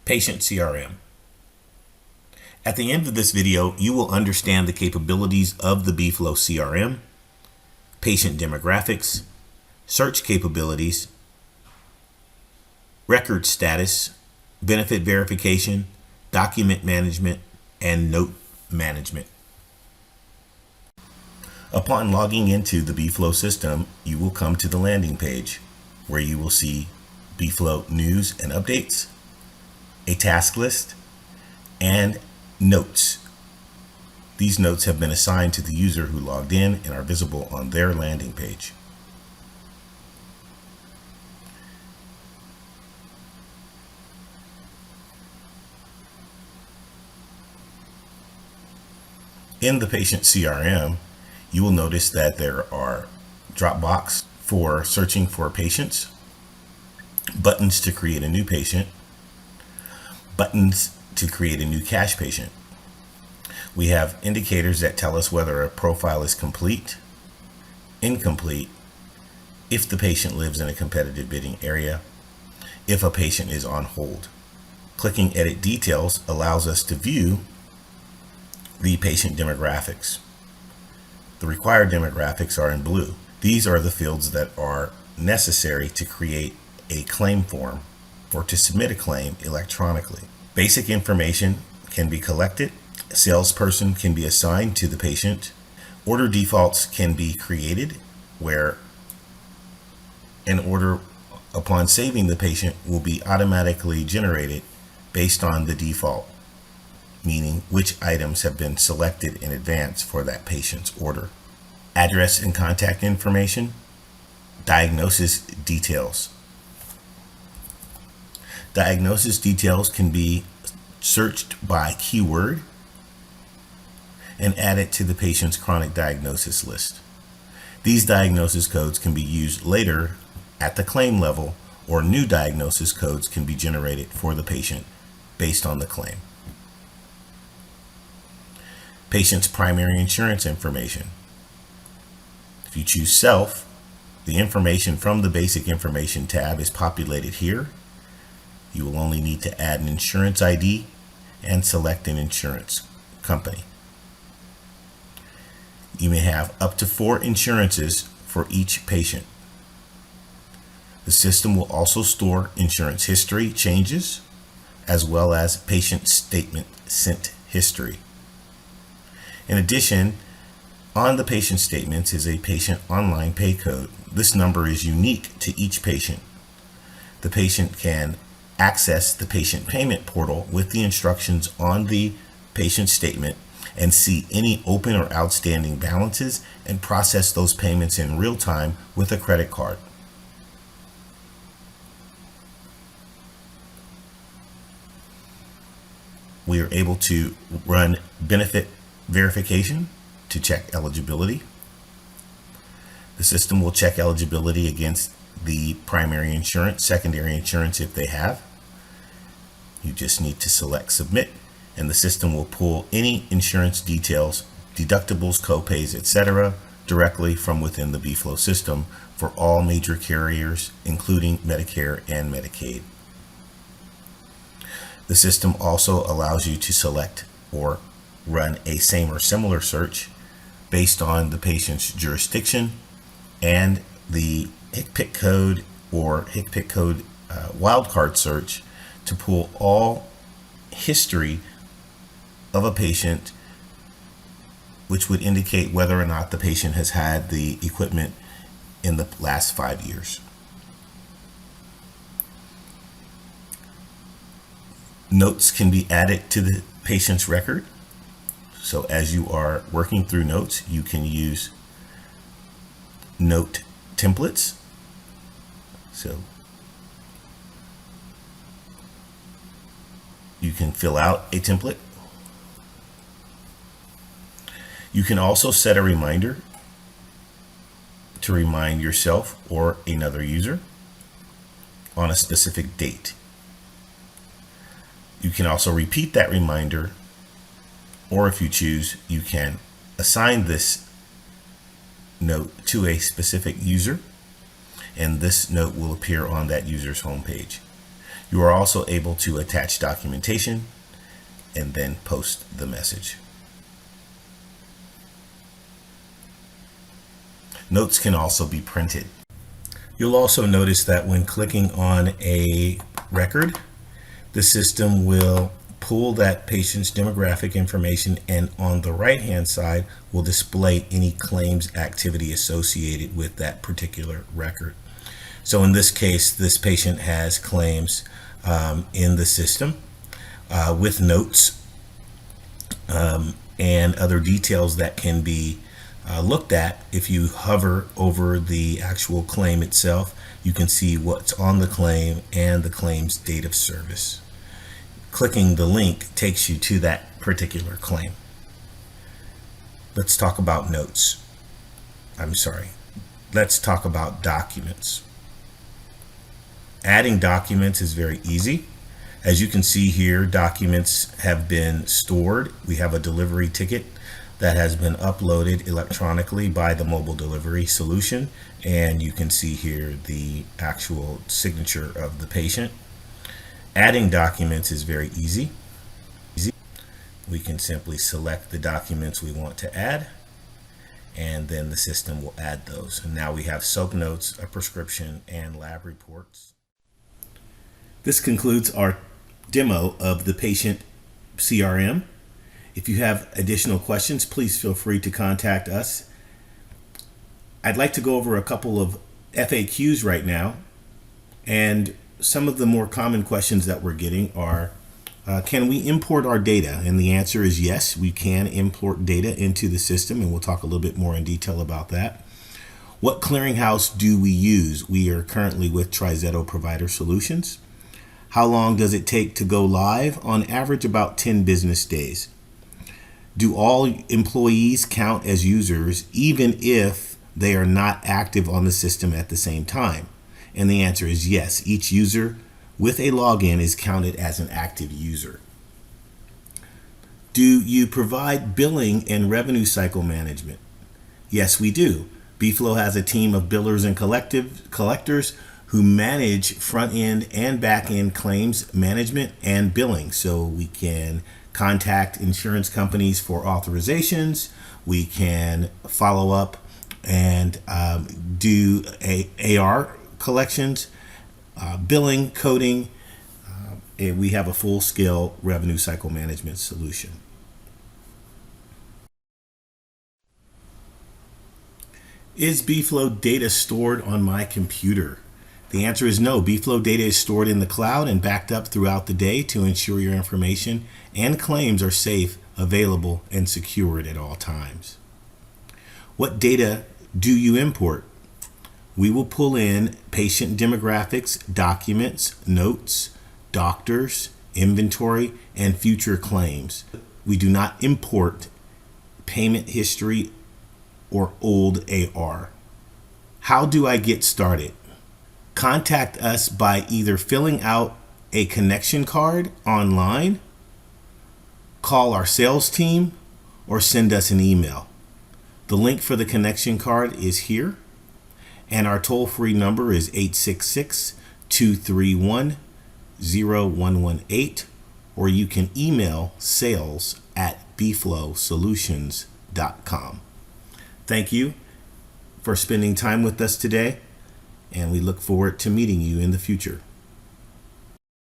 Patient CRM. At the end of this video, you will understand the capabilities of the BFLOW CRM, patient demographics, search capabilities, record status, benefit verification, document management, and note management. Upon logging into the BFLOW system, you will come to the landing page where you will see BFLOW news and updates, a task list, and notes. These notes have been assigned to the user who logged in and are visible on their landing page. In the patient CRM, you will notice that there are drop box for searching for patients, buttons to create a new patient, buttons to create a new cash patient. We have indicators that tell us whether a profile is complete, incomplete, if the patient lives in a competitive bidding area, if a patient is on hold. Clicking Edit Details allows us to view the patient demographics. The required demographics are in blue. These are the fields that are necessary to create a claim form or to submit a claim electronically. Basic information can be collected. A salesperson can be assigned to the patient. Order defaults can be created where an order upon saving the patient will be automatically generated based on the default, meaning which items have been selected in advance for that patient's order. Address and contact information, diagnosis details. Diagnosis details can be searched by keyword and added to the patient's chronic diagnosis list. These diagnosis codes can be used later at the claim level, or new diagnosis codes can be generated for the patient based on the claim. Patient's primary insurance information. If you choose Self, the information from the Basic Information tab is populated here. You will only need to add an insurance ID and select an insurance company. You may have up to 4 insurances for each patient. The system will also store insurance history changes as well as patient statement sent history. In addition, on the patient statements is a patient online pay code. This number is unique to each patient. The patient can access the patient payment portal with the instructions on the patient statement and see any open or outstanding balances and process those payments in real time with a credit card. We are able to run benefit verification to check eligibility. The system will check eligibility against the primary insurance, secondary insurance if they have. You just need to select submit, and the system will pull any insurance details, deductibles, copays, etc. directly from within the BFLOW system for all major carriers, including Medicare and Medicaid. The system also allows you to select or run a same or similar search based on the patient's jurisdiction and the HCPC code or HCPC code wildcard search to pull all history of a patient, which would indicate whether or not the patient has had the equipment in the last 5 years. Notes can be added to the patient's record. So as you are working through notes, you can use note templates. So you can fill out a template. You can also set a reminder to remind yourself or another user on a specific date. You can also repeat that reminder, or if you choose, you can assign this note to a specific user, and this note will appear on that user's homepage. You are also able to attach documentation and then post the message. Notes can also be printed. You'll also notice that when clicking on a record, the system will pull that patient's demographic information, and on the right hand side will display any claims activity associated with that particular record. So in this case, this patient has claims in the system with notes and other details that can be looked at. If you hover over the actual claim itself, you can see what's on the claim and the claim's date of service. Clicking the link takes you to that particular claim. Let's talk about notes. Let's talk about documents. Adding documents is very easy. As you can see here, documents have been stored. We have a delivery ticket that has been uploaded electronically by the mobile delivery solution, and you can see here the actual signature of the patient. Adding documents is very easy. We can simply select the documents we want to add, and then the system will add those. And now we have soap notes, a prescription, and lab reports. This concludes our demo of the patient CRM. If you have additional questions, please feel free to contact us. I'd like to go over a couple of FAQs right now, and some of the more common questions that we're getting are, can we import our data? And the answer is yes, we can import data into the system, and we'll talk a little bit more in detail about that. What clearinghouse do we use? We are currently with TriZetto Provider Solutions. How long does it take to go live? On average, about 10 business days. Do all employees count as users even if they are not active on the system at the same time? And the answer is yes. Each user with a login is counted as an active user. Do you provide billing and revenue cycle management? Yes, we do. BFLOW has a team of billers and collectors who manage front-end and back-end claims management and billing. So we can contact insurance companies for authorizations. We can follow up and do AR collections, billing, coding, and we have a full-scale revenue cycle management solution. Is BFLOW data stored on my computer? The answer is no. BFLOW data is stored in the cloud and backed up throughout the day to ensure your information and claims are safe, available, and secured at all times. What data do you import? We will pull in patient demographics, documents, notes, doctors, inventory, and future claims. We do not import payment history or old AR. How do I get started? Contact us by either filling out a connection card online, call our sales team, or send us an email. The link for the connection card is here, and our toll-free number is 866-231-0118, or you can email sales@bflowsolutions.com. Thank you for spending time with us today, and we look forward to meeting you in the future.